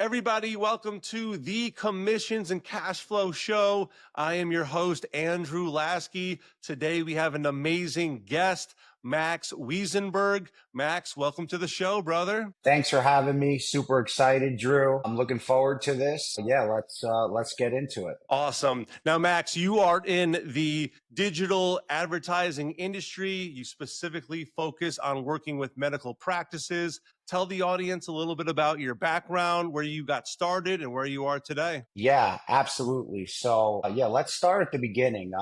Everybody, welcome to the Commissions and Cashflow Show. I am your host, Andrew Lasky. Today we have an amazing guest, Max Weisenberg. Max, welcome to the show, brother. Thanks for having me. Super excited, Drew. I'm looking forward to this. Yeah, let's get into it. Awesome. Now, Max, you are in the digital advertising industry. You specifically focus on working with medical practices. Tell the audience a little bit about your background, where you got started and where you are today. Yeah, absolutely. So let's start at the beginning.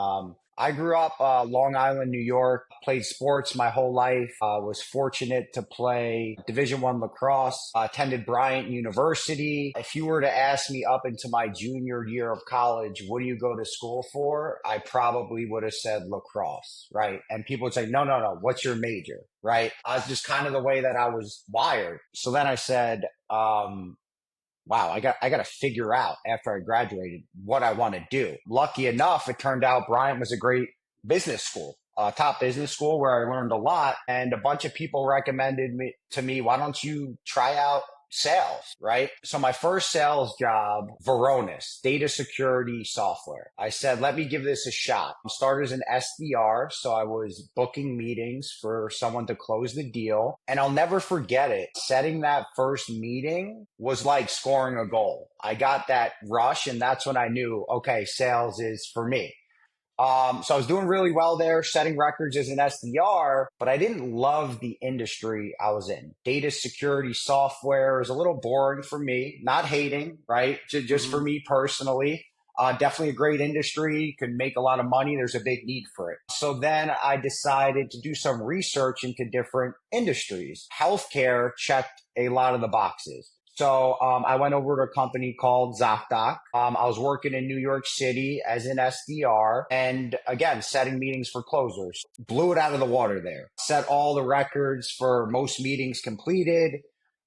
I grew up Long Island, New York, played sports my whole life. Was fortunate to play Division I lacrosse, attended Bryant University. If you were to ask me up into my junior year of college, what do you go to school for? I probably would have said lacrosse, right? And people would say, no, what's your major, right? I was just kind of the way that I was wired. So then I said, wow, I got to figure out after I graduated what I want to do. Lucky enough, it turned out Bryant was a great business school, top business school where I learned a lot. And a bunch of people recommended to me, why don't you try out sales, right? So my first sales job, Varonis, data security software. I said, let me give this a shot. I started as an SDR. So I was booking meetings for someone to close the deal. And I'll never forget it. Setting that first meeting was like scoring a goal. I got that rush and that's when I knew, okay, sales is for me. So I was doing really well there, setting records as an SDR, but I didn't love the industry I was in. Data security software is a little boring for me, not hating, right? Just for me personally. Definitely a great industry, could make a lot of money. There's a big need for it. So then I decided to do some research into different industries. Healthcare checked a lot of the boxes. So I went over to a company called ZocDoc. I was working in New York City as an SDR and again, setting meetings for closers. Blew it out of the water there. Set all the records for most meetings completed.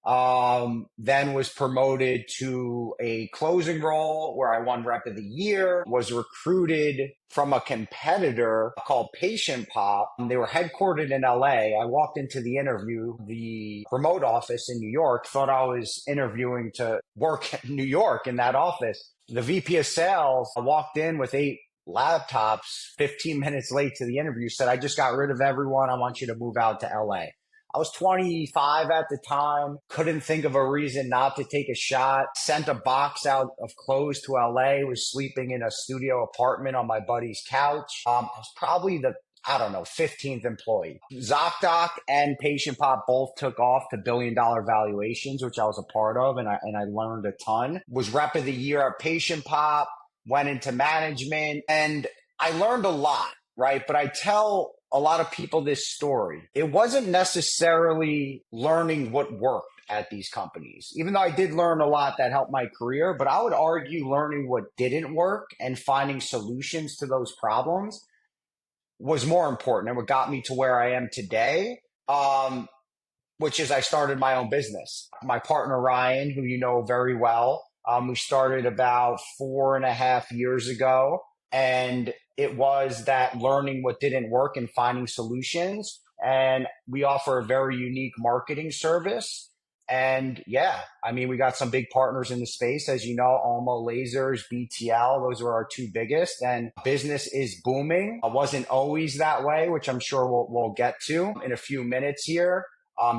Then was promoted to a closing role where I won Rep of the Year, was recruited from a competitor called Patient Pop. They were headquartered in LA. I walked into the interview, the remote office in New York, thought I was interviewing to work in New York in that office. The VP of sales walked in with 8 laptops, 15 minutes late to the interview, said, I just got rid of everyone. I want you to move out to LA. I was 25 at the time, couldn't think of a reason not to take a shot, sent a box out of clothes to LA, was sleeping in a studio apartment on my buddy's couch. I was probably the 15th employee. ZocDoc and Patient Pop both took off to billion-dollar valuations, which I was a part of, and I learned a ton. Was Rep of the Year at Patient Pop, went into management, and I learned a lot, right? But I tell a lot of people this story. It wasn't necessarily learning what worked at these companies, even though I did learn a lot that helped my career, but I would argue learning what didn't work and finding solutions to those problems was more important and what got me to where I am today, which is I started my own business. My partner, Ryan, who you know very well, we started about 4.5 years ago. And it was that learning what didn't work and finding solutions. And we offer a very unique marketing service. And we got some big partners in the space, as you know, Alma, BTL. Those were our 2 biggest. And business is booming. It wasn't always that way, which I'm sure we'll get to in a few minutes here.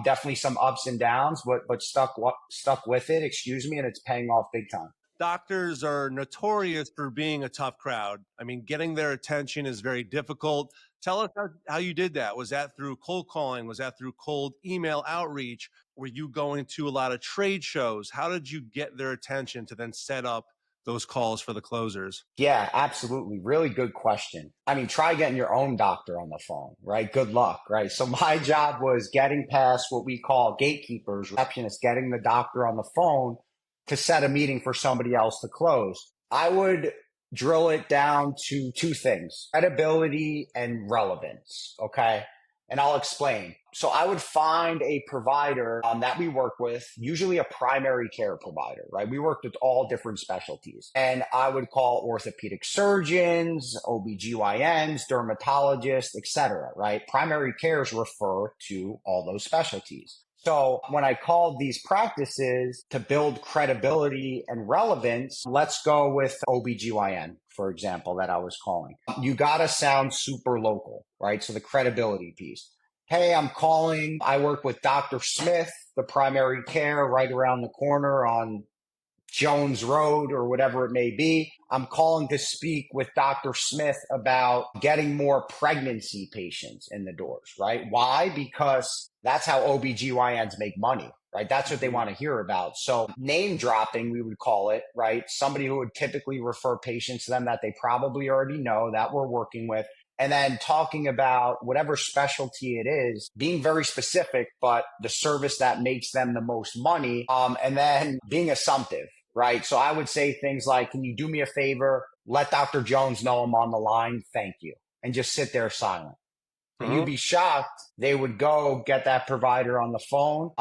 Definitely some ups and downs, but stuck with it, and it's paying off big time. Doctors are notorious for being a tough crowd. I mean, getting their attention is very difficult. Tell us how you did that. Was that through cold calling? Was that through cold email outreach? Were you going to a lot of trade shows? How did you get their attention to then set up those calls for the closers? Yeah, absolutely. Really good question. I mean, try getting your own doctor on the phone, right? Good luck, right? So my job was getting past what we call gatekeepers, receptionists, getting the doctor on the phone to set a meeting for somebody else to close. I would drill it down to 2 things, credibility and relevance, okay? And I'll explain. So I would find a provider that we work with, usually a primary care provider, right? We worked with all different specialties. And I would call orthopedic surgeons, OBGYNs, dermatologists, etc., right? Primary cares refer to all those specialties. So when I called these practices to build credibility and relevance, let's go with OBGYN, for example, that I was calling. You got to sound super local, right? So the credibility piece. Hey, I'm calling. I work with Dr. Smith, the primary care right around the corner on Jones Road or whatever it may be. I'm calling to speak with Dr. Smith about getting more pregnancy patients in the doors, right? Why? Because that's how OBGYNs make money, right? That's what they want to hear about. So name dropping, we would call it, right? Somebody who would typically refer patients to them that they probably already know that we're working with. And then talking about whatever specialty it is, being very specific, but the service that makes them the most money. And then being assumptive, right? So I would say things like, can you do me a favor? Let Dr. Jones know I'm on the line. Thank you. And just sit there silent. And you'd be shocked. They would go get that provider on the phone.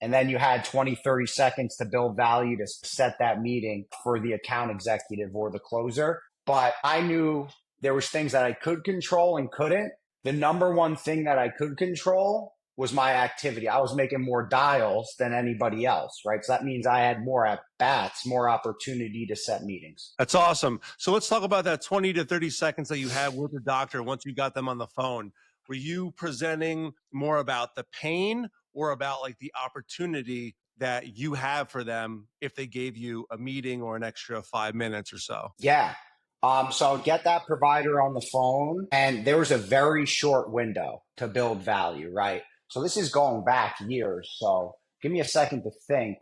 And then you had 20, 30 seconds to build value to set that meeting for the account executive or the closer. But I knew there was things that I could control and couldn't. The number one thing that I could control was my activity. I was making more dials than anybody else, right? So that means I had more at bats, more opportunity to set meetings. That's awesome. So let's talk about that 20 to 30 seconds that you had with the doctor once you got them on the phone. Were you presenting more about the pain or about like the opportunity that you have for them if they gave you a meeting or an extra 5 minutes or so? Yeah. So get that provider on the phone, and there was a very short window to build value, right? So this is going back years. So give me a second to think.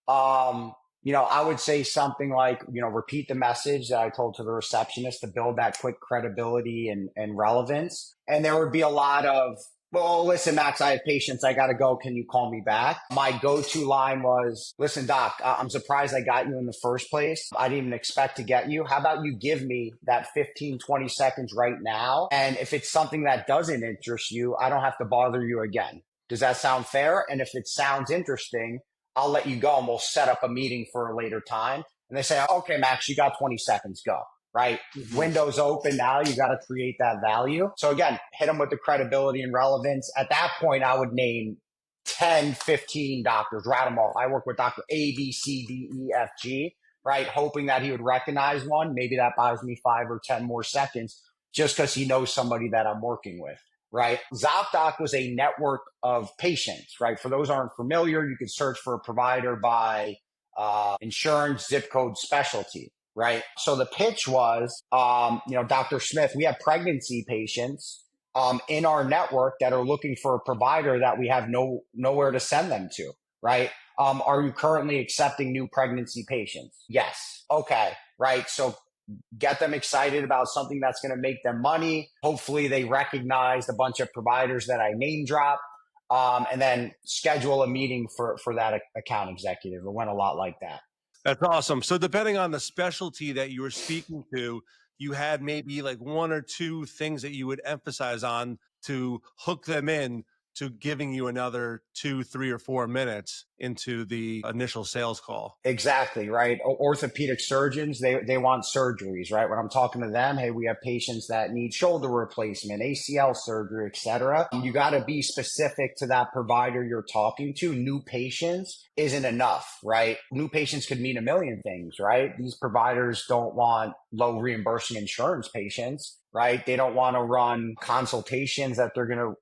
I would say something like, repeat the message that I told to the receptionist to build that quick credibility and relevance. And there would be a lot of, well, listen, Max, I have patients. I got to go. Can you call me back? My go-to line was, listen, doc, I'm surprised I got you in the first place. I didn't even expect to get you. How about you give me that 15, 20 seconds right now? And if it's something that doesn't interest you, I don't have to bother you again. Does that sound fair? And if it sounds interesting, I'll let you go and we'll set up a meeting for a later time. And they say, okay, Max, you got 20 seconds, go. Right? Windows open now. You got to create that value. So again, hit them with the credibility and relevance. At that point, I would name 10, 15 doctors, write them all. I work with Dr. A, B, C, D, E, F, G, right? Hoping that he would recognize one. Maybe that buys me 5 or 10 more seconds just because he knows somebody that I'm working with. Right. ZocDoc was a network of patients, right? For those who aren't familiar, you could search for a provider by insurance, zip code, specialty, right? So the pitch was, Dr. Smith, we have pregnancy patients in our network that are looking for a provider that we have nowhere to send them to, right? Are you currently accepting new pregnancy patients? Yes. Okay. Right. So get them excited about something that's going to make them money. Hopefully they recognized a bunch of providers that I name drop, and then schedule a meeting for that account executive. It went a lot like that. That's awesome. So depending on the specialty that you were speaking to, you had maybe like one or two things that you would emphasize on to hook them in to giving you another 2, 3, or 4 minutes into the initial sales call. Exactly, right? Orthopedic surgeons, they want surgeries, right? When I'm talking to them, hey, we have patients that need shoulder replacement, ACL surgery, etc. You got to be specific to that provider you're talking to. New patients isn't enough, right? New patients could mean a million things, right? These providers don't want low reimbursing insurance patients, right? They don't want to run consultations that they're going to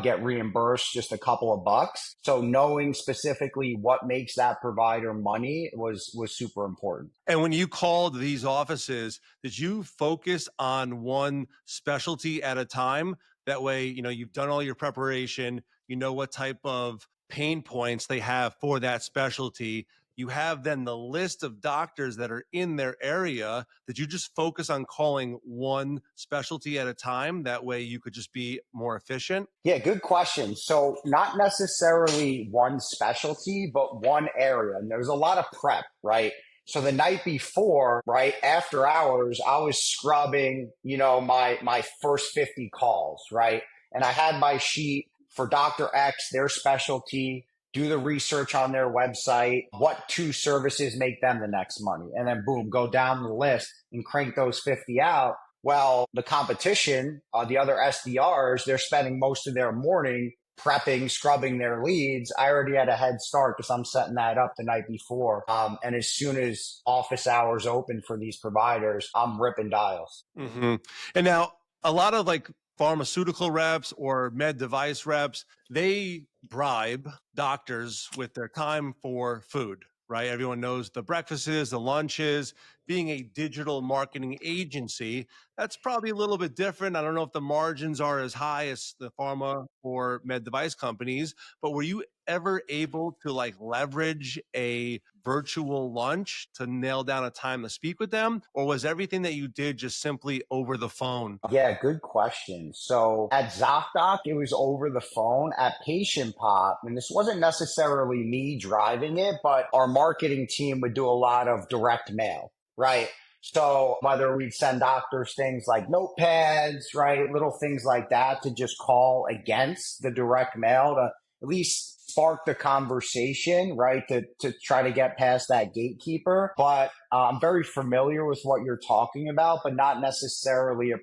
get reimbursed just a couple of bucks. So knowing specifically what makes that provider money was super important. And when you called these offices, did you focus on one specialty at a time? That way, you've done all your preparation, you know what type of pain points they have for that specialty. You have then the list of doctors that are in their area. Did you just focus on calling one specialty at a time? That way you could just be more efficient? Yeah, good question. So not necessarily one specialty, but one area. And there's a lot of prep, right? So the night before, right, after hours, I was scrubbing, my first 50 calls, right? And I had my sheet for Dr. X, their specialty, do the research on their website, what 2 services make them the next money, and then boom, go down the list and crank those 50 out. Well, the competition, the other SDRs, they're spending most of their morning prepping, scrubbing their leads, I already had a head start because I'm setting that up the night before. And as soon as office hours open for these providers, I'm ripping dials. Mm-hmm. And now a lot of like pharmaceutical reps or med device reps, they bribe doctors with their time for food, right? Everyone knows the breakfasts, the lunches. Being a digital marketing agency, that's probably a little bit different. I don't know if the margins are as high as the pharma or med device companies, but were you ever able to like leverage a virtual lunch to nail down a time to speak with them? Or was everything that you did just simply over the phone? Yeah, good question. So at ZocDoc, it was over the phone. At Patient Pop, and this wasn't necessarily me driving it, but our marketing team would do a lot of direct mail, right? So whether we'd send doctors things like notepads, right? Little things like that to just call against the direct mail to at least spark the conversation, right? To try to get past that gatekeeper. But I'm very familiar with what you're talking about, but not necessarily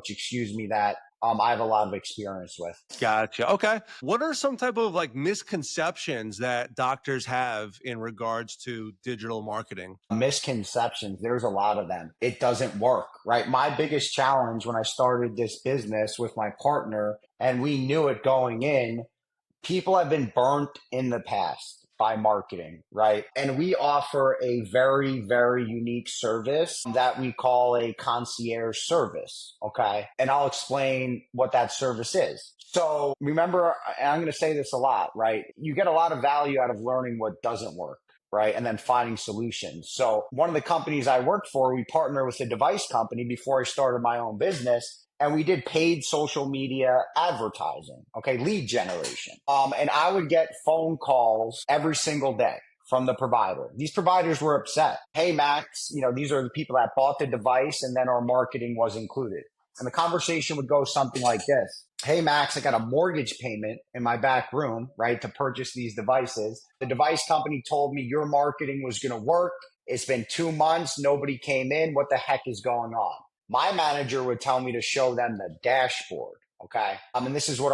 excuse me, that I have a lot of experience with. Gotcha. Okay. What are some type of like misconceptions that doctors have in regards to digital marketing? Misconceptions, there's a lot of them. It doesn't work, right? My biggest challenge when I started this business with my partner, and we knew it going in, people have been burnt in the past by marketing, right? And we offer a very, very unique service that we call a concierge service. Okay. And I'll explain what that service is. So remember, and I'm going to say this a lot, right? You get a lot of value out of learning what doesn't work, right? And then finding solutions. So one of the companies I worked for, we partnered with a device company before I started my own business. And we did paid social media advertising, okay, lead generation. And I would get phone calls every single day from the provider. These providers were upset. Hey, Max, these are the people that bought the device and then our marketing was included. And the conversation would go something like this. Hey, Max, I got a mortgage payment in my back room, right, to purchase these devices. The device company told me your marketing was going to work. It's been 2 months. Nobody came in. What the heck is going on? My manager would tell me to show them the dashboard. Okay. And this is what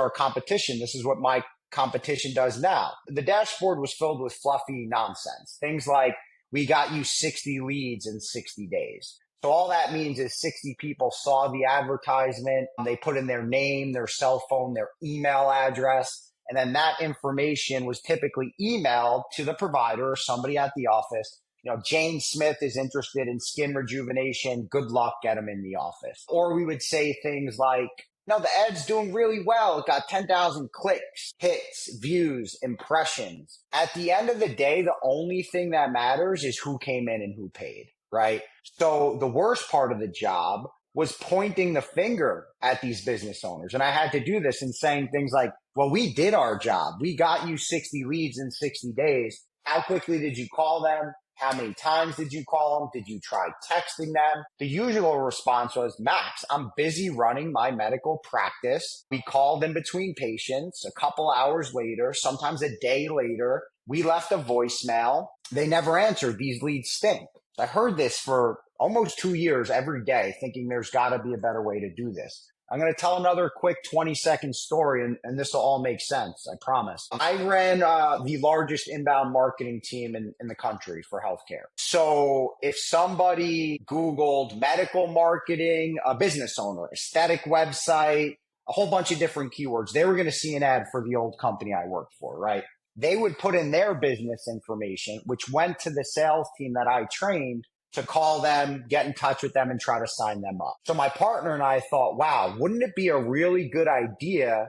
my competition does now. The dashboard was filled with fluffy nonsense. Things like, we got you 60 leads in 60 days. So all that means is 60 people saw the advertisement. They put in their name, their cell phone, their email address. And then that information was typically emailed to the provider or somebody at the office. Jane Smith is interested in skin rejuvenation. Good luck, get him in the office. Or we would say things like, no, the ad's doing really well. It got 10,000 clicks, hits, views, impressions. At the end of the day, the only thing that matters is who came in and who paid, right? So the worst part of the job was pointing the finger at these business owners. And I had to do this and saying things like, well, we did our job. We got you 60 leads in 60 days. How quickly did you call them? How many times did you call them? Did you try texting them? The usual response was, Max, I'm busy running my medical practice. We called in between patients. A couple hours later, sometimes a day later, we left a voicemail. They never answered. These leads stink. I heard this for almost 2 years every day, thinking there's got to be a better way to do this. I'm going to tell another quick 20-second story, and this will all make sense, I promise. I ran the largest inbound marketing team in the country for healthcare. So if somebody Googled medical marketing, a business owner, aesthetic website, a whole bunch of different keywords, they were going to see an ad for the old company I worked for, right? They would put in their business information, which went to the sales team that I trained to call them, get in touch with them, and try to sign them up. So my partner and I thought, wow, wouldn't it be a really good idea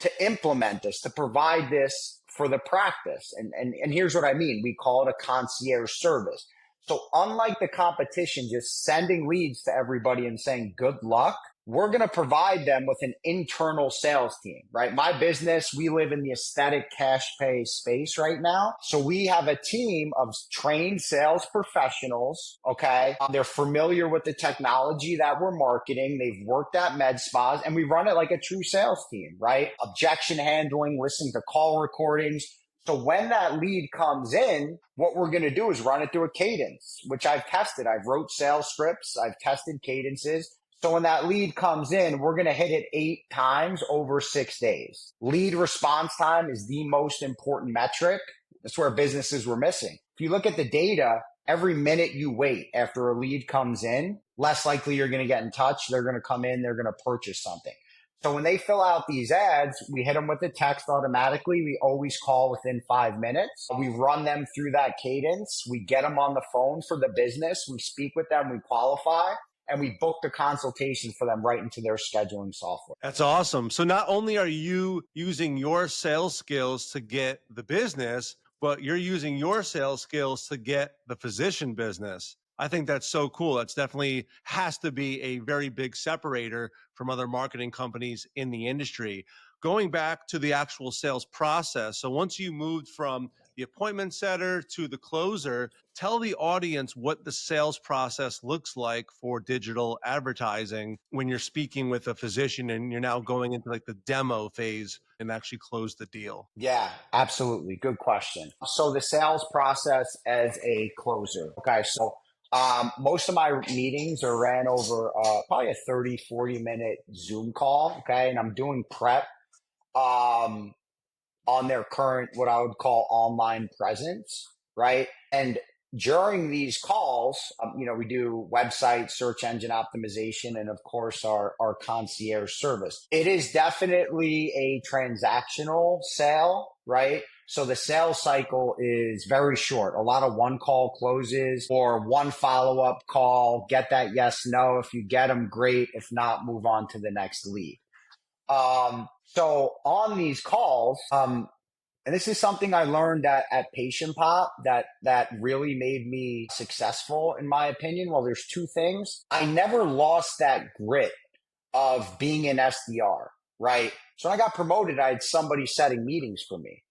to implement this, to provide this for the practice? And here's what I mean. We call it a concierge service. So unlike the competition, just sending leads to everybody and saying good luck, we're going to provide them with an internal sales team, right? My business, we live in the aesthetic cash pay space right now. So we have a team of trained sales professionals, okay? They're familiar with the technology that we're marketing. They've worked at med spas, and we run it like a true sales team, right? Objection handling, listening to call recordings. So when that lead comes in, what we're going to do is run it through a cadence, which I've tested. I've wrote sales scripts. I've tested cadences. So when that lead comes in, we're going to hit it 8 times over 6 days. Lead response time is the most important metric. That's where businesses were missing. If you look at the data, every minute you wait after a lead comes in, less likely you're going to get in touch. They're going to come in, they're going to purchase something. So when they fill out these ads, we hit them with the text automatically. We always call within 5 minutes. We run them through that cadence. We get them on the phone for the business. We speak with them. We qualify. And we book the consultation for them right into their scheduling software. That's awesome. So not only are you using your sales skills to get the business, but you're using your sales skills to get the physician business. I think that's so cool. That's definitely has to be a very big separator from other marketing companies in the industry. Going back to the actual sales process. So once you moved from the appointment setter to the closer, tell the audience what the sales process looks like for digital advertising when you're speaking with a physician and you're now going into like the demo phase and actually close the deal. Yeah, absolutely. Good question. So the sales process as a closer. Okay. So most of my meetings are ran over probably a 30, 40-minute Zoom call. Okay. And I'm doing prep on their current, what I would call online presence, right? And during these calls, we do website search engine optimization and of course our concierge service. It is definitely a transactional sale, right? So the sales cycle is very short. A lot of one call closes or one follow-up call, get that yes, no. If you get them, great. If not, move on to the next lead. So on these calls, and this is something I learned at Patient Pop that really made me successful, in my opinion. Well, there's two things. I never lost that grit of being an SDR, right? So when I got promoted, I had somebody setting meetings for me.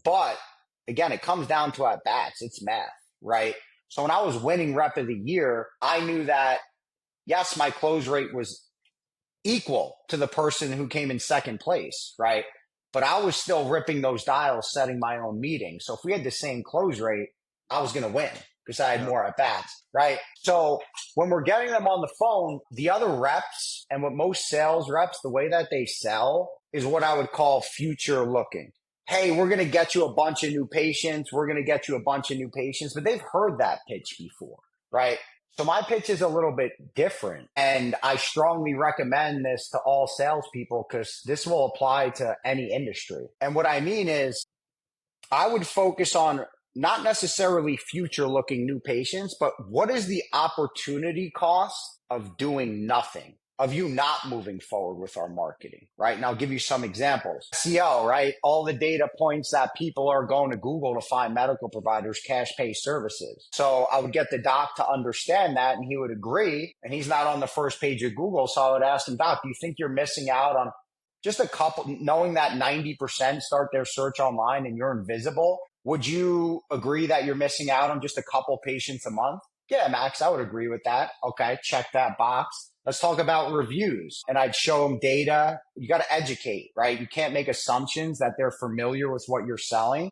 But again, it comes down to at bats. It's math, right? So when I was winning rep of the year, I knew that, yes, my close rate was equal to the person who came in second place, right? But I was still ripping those dials, setting my own meetings. So if we had the same close rate, I was going to win because I had more at bats, right? So when we're getting them on the phone, the other reps and what most sales reps, the way that they sell is what I would call future looking. Hey, we're going to get you a bunch of new patients. We're going to get you a bunch of new patients, but they've heard that pitch before, right? So my pitch is a little bit different, and I strongly recommend this to all salespeople because this will apply to any industry. And what I mean is I would focus on not necessarily future looking new patients, but what is the opportunity cost of doing nothing, of you not moving forward with our marketing, right? And I'll give you some examples. SEO, right? All the data points that people are going to Google to find medical providers, cash pay services. So I would get the doc to understand that and he would agree. And he's not on the first page of Google. So I would ask him, Doc, do you think you're missing out on just a couple, knowing that 90% start their search online and you're invisible? Would you agree that you're missing out on just a couple patients a month? Yeah, Max, I would agree with that. Okay, check that box. Let's talk about reviews. And I'd show them data. You got to educate, right? You can't make assumptions that they're familiar with what you're selling.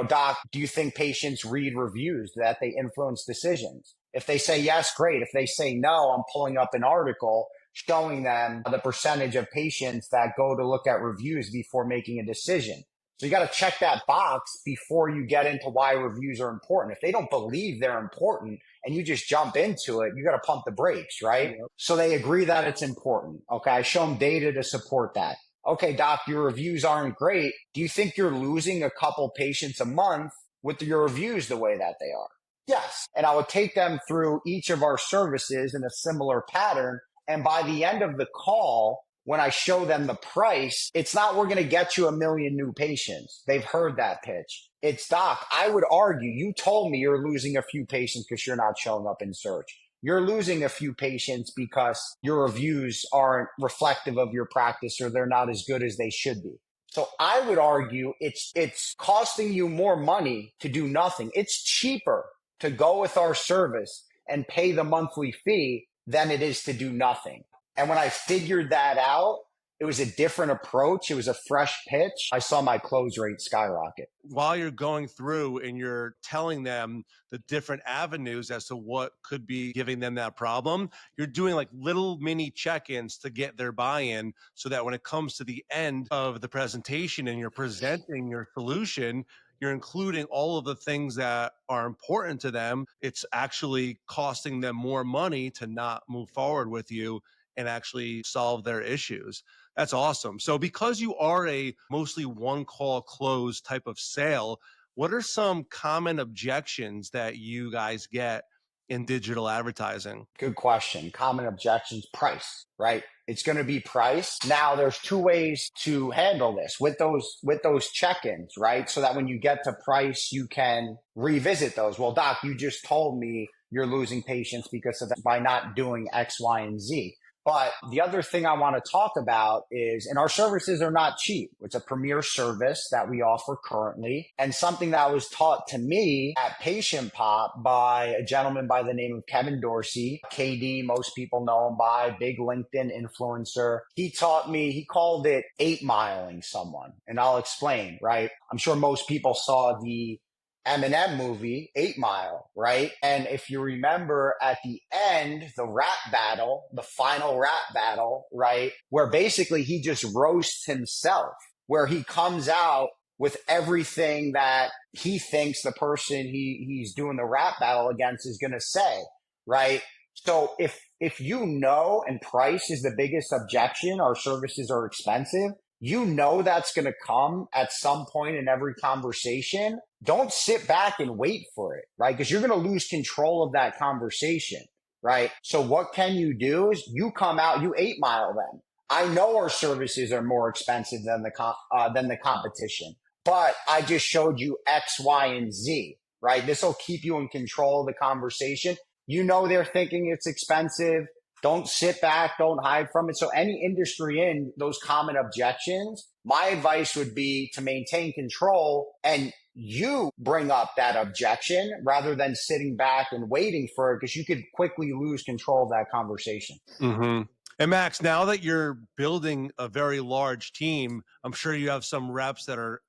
Doc, do you think patients read reviews, that they influence decisions? If they say yes, great. If they say no, I'm pulling up an article showing them the percentage of patients that go to look at reviews before making a decision. So you got to check that box before you get into why reviews are important. If they don't believe they're important and you just jump into it, you got to pump the brakes, right? Yep. So they agree that it's important. Okay. I show them data to support that. Okay, Doc, your reviews aren't great. Do you think you're losing a couple patients a month with your reviews the way that they are? Yes. And I would take them through each of our services in a similar pattern. And by the end of the call, when I show them the price, it's not we're going to get you 1 million new patients. They've heard that pitch. It's, Doc, I would argue you told me you're losing a few patients because you're not showing up in search. You're losing a few patients because your reviews aren't reflective of your practice or they're not as good as they should be. So I would argue it's costing you more money to do nothing. It's cheaper to go with our service and pay the monthly fee than it is to do nothing. And when I figured that out, It was a different approach. It was a fresh pitch. I saw my close rate skyrocket. While you're going through and you're telling them the different avenues as to what could be giving them that problem, you're doing like little mini check-ins to get their buy-in so that when it comes to the end of the presentation and you're presenting your solution, you're including all of the things that are important to them. It's actually costing them more money to not move forward with you and actually solve their issues. That's awesome. So because you are a mostly one call close type of sale, what are some common objections that you guys get in digital advertising? Good question. Common objections, price, right? It's going to be price. Now there's two ways to handle this with those check-ins, right? So that when you get to price, you can revisit those. Well, Doc, you just told me you're losing patients because of that by not doing X, Y, and Z. But the other thing I want to talk about is, and our services are not cheap. It's a premier service that we offer currently, and something that was taught to me at Patient Pop by a gentleman by the name of Kevin Dorsey, KD, most people know him by, big LinkedIn influencer. He taught me, he called it 8-miling someone. And I'll explain, right? I'm sure most people saw the Eminem movie, 8 Mile, right? And if you remember at the end, the rap battle, the final rap battle, right? Where basically he just roasts himself, where he comes out with everything that he thinks the person he's doing the rap battle against is going to say, right? So if you know, and price is the biggest objection, our services are expensive, you know that's going to come at some point in every conversation. Don't sit back and wait for it, right? Because you're going to lose control of that conversation, right? So what can you do is you come out, you 8-mile them. I know our services are more expensive than the competition, but I just showed you X, Y, and Z, right? This will keep you in control of the conversation. You know they're thinking it's expensive. Don't sit back. Don't hide from it. So any industry in those common objections, my advice would be to maintain control and you bring up that objection rather than sitting back and waiting for it, because you could quickly lose control of that conversation. Mm-hmm. And Max, now that you're building a very large team, I'm sure you have some reps that are,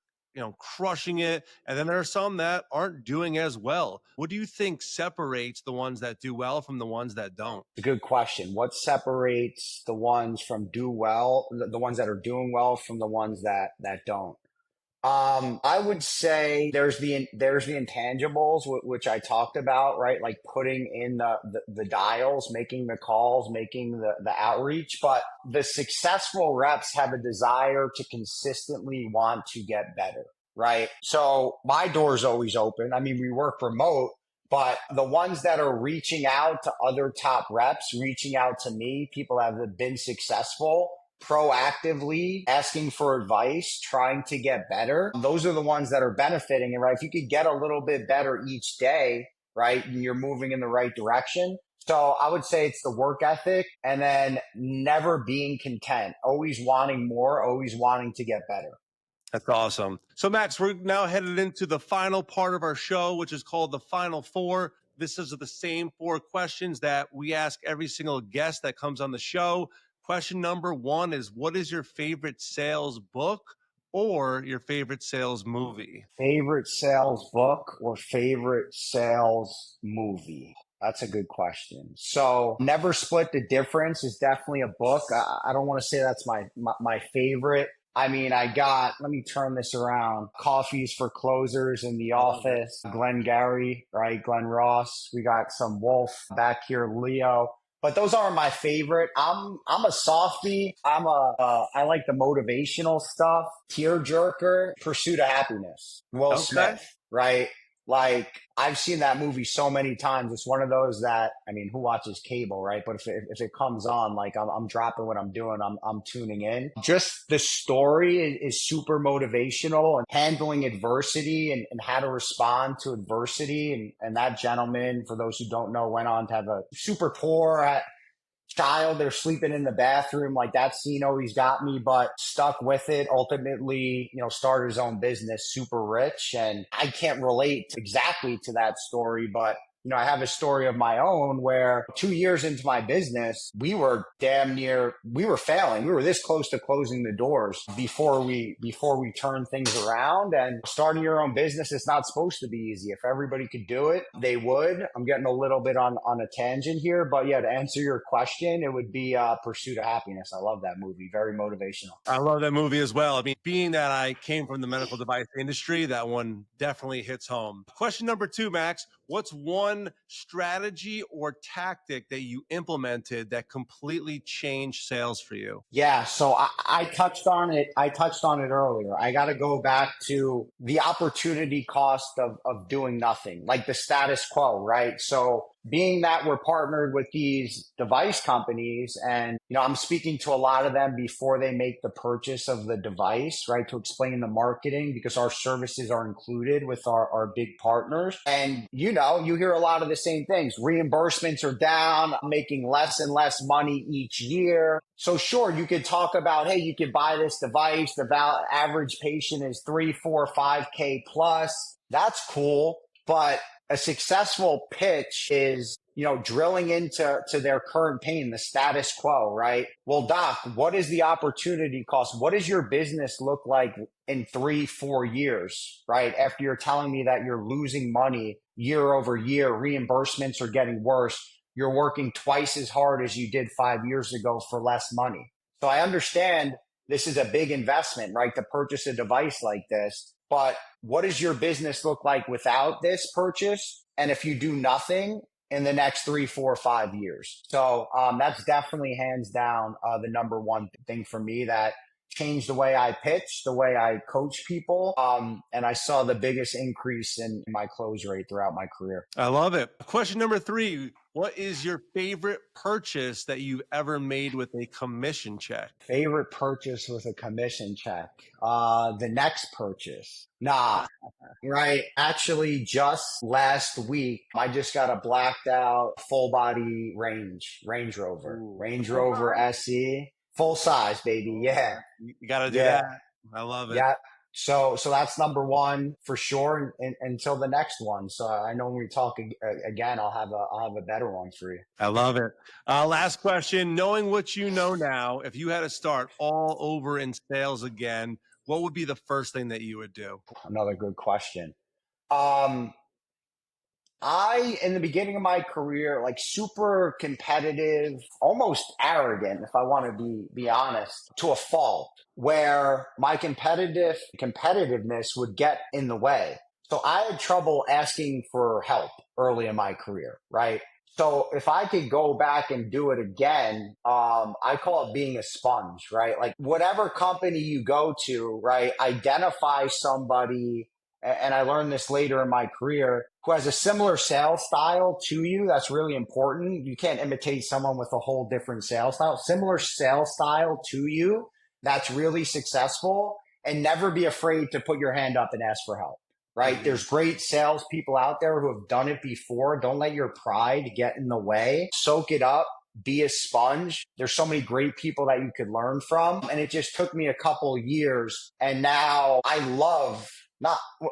crushing it. And then there are some that aren't doing as well. What do you think separates the ones that do well from the ones that don't? It's a good question. What separates the ones from do well, the ones that are doing well from the ones that don't? I would say there's the intangibles, which I talked about, right? Like putting in the dials, making the calls, making the outreach. But the successful reps have a desire to consistently want to get better, right? So my door's always open. I mean, we work remote, but the ones that are reaching out to other top reps, reaching out to me, people that have been successful, proactively asking for advice, trying to get better. Those are the ones that are benefiting. And right, if you could get a little bit better each day, right, you're moving in the right direction. So I would say it's the work ethic and then never being content, always wanting more, always wanting to get better. That's awesome. So Max, we're now headed into the final part of our show, which is called the Final Four. This is the same 4 questions that we ask every single guest that comes on the show. Question number 1 is, what is your favorite sales book or your favorite sales movie? Favorite sales book or favorite sales movie? That's a good question. So Never Split the Difference is definitely a book. I don't want to say that's my favorite. I mean, let me turn this around. Coffees for Closers in The Office, Glenn Gary, right? Glenn Ross. We got some Wolf back here, Leo. But those aren't my favorite. I'm a softie. I like the motivational stuff. Tearjerker, Pursuit of Happiness. Will Smith, right? Like, I've seen that movie so many times. It's one of those that, I mean, who watches cable, right? But if it comes on, like I'm dropping what I'm doing, I'm tuning in. Just the story is super motivational and handling adversity and how to respond to adversity. And that gentleman, for those who don't know, went on to have a super poor child. They're sleeping in the bathroom. Like, that scene always got me, but stuck with it. Ultimately, started his own business, super rich. And I can't relate exactly to that story, but I have a story of my own where 2 years into my business, we were failing. We were this close to closing the doors before we turned things around. And starting your own business is not supposed to be easy. If everybody could do it, they would. I'm getting a little bit on a tangent here, but yeah, to answer your question, it would be Pursuit of Happiness. I love that movie. Very motivational. I love that movie as well. I mean, being that I came from the medical device industry, that one definitely hits home. Question number 2, Max, what's one strategy or tactic that you implemented that completely changed sales for you? Yeah, so I touched on it. I touched on it earlier. I got to go back to the opportunity cost of doing nothing, like the status quo, right? So being that we're partnered with these device companies and, I'm speaking to a lot of them before they make the purchase of the device, right? To explain the marketing because our services are included with our big partners. And, you hear a lot of the same things. Reimbursements are down, making less and less money each year. So sure, you could talk about, hey, you could buy this device. The average patient is 3, 4, 5K plus. That's cool. But a successful pitch is, drilling into their current pain, the status quo, right? Well, doc, what is the opportunity cost? What does your business look like in 3, 4 years, right? After you're telling me that you're losing money year over year, reimbursements are getting worse. You're working twice as hard as you did 5 years ago for less money. So I understand this is a big investment, right? To purchase a device like this. But what does your business look like without this purchase? And if you do nothing in the next 3, 4, 5 years. So that's definitely hands down the number one thing for me that changed the way I pitch, the way I coach people. And I saw the biggest increase in my close rate throughout my career. I love it. Question number 3, what is your favorite purchase that you've ever made with a commission check? Favorite purchase with a commission check? The next purchase. Nah, right. Actually, just last week, I just got a blacked out full body Range Rover. Ooh. Range Rover SE. Full size, baby. Yeah. You got to do Yeah. that. I love it. Yeah. So that's number one for sure until the next one. So I know when we talk again, I'll have a better one for you. I love it. Last question, knowing what you know now, if you had to start all over in sales again, what would be the first thing that you would do? Another good question. In the beginning of my career, like super competitive, almost arrogant, if I want to be honest, to a fault, where my competitiveness would get in the way. So I had trouble asking for help early in my career, right? So if I could go back and do it again, I call it being a sponge, right? Like whatever company you go to, right? Identify somebody, and I learned this later in my career, who has a similar sales style to you. That's really important. You can't imitate someone with a whole different sales style. Similar sales style to you, that's really successful, and never be afraid to put your hand up and ask for help. Right? Mm-hmm. There's great salespeople out there who have done it before. Don't let your pride get in the way. Soak it up. Be a sponge. There's so many great people that you could learn from. And it just took me a couple years. And now I love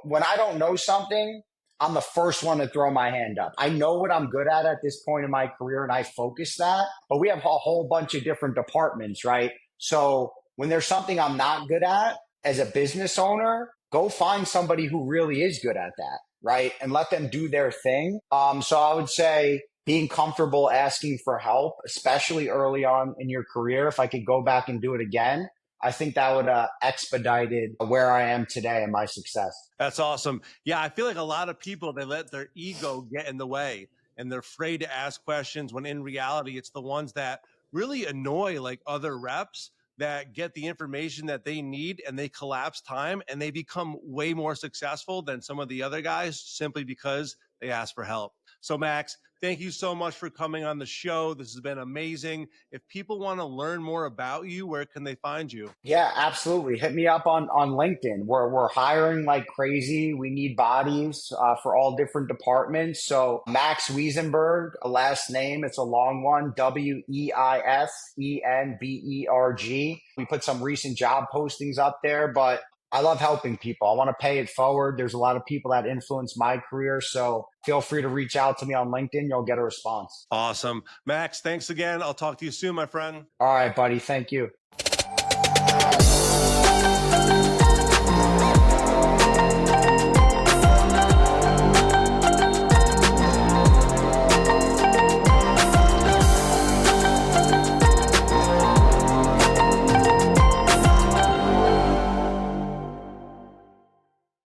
when I don't know something, I'm the first one to throw my hand up. I know what I'm good at this point in my career, and I focus that. But we have a whole bunch of different departments, right? So when there's something I'm not good at as a business owner, go find somebody who really is good at that, right? And let them do their thing. So I would say being comfortable asking for help, especially early on in your career. If I could go back and do it again, I think that would expedited where I am today and my success. That's awesome. Yeah, I feel like a lot of people, they let their ego get in the way and they're afraid to ask questions when in reality, it's the ones that really annoy like other reps that get the information that they need and they collapse time and they become way more successful than some of the other guys simply because they ask for help. So Max, thank you so much for coming on the show. This has been amazing. If people want to learn more about you, where can they find you? Yeah, absolutely. Hit me up on LinkedIn. We're hiring like crazy. We need bodies for all different departments. So Max Weisenberg, a last name. It's a long one. Weisenberg. We put some recent job postings up there, but I love helping people. I want to pay it forward. There's a lot of people that influence my career. So feel free to reach out to me on LinkedIn. You'll get a response. Awesome. Max, thanks again. I'll talk to you soon, my friend. All right, buddy. Thank you.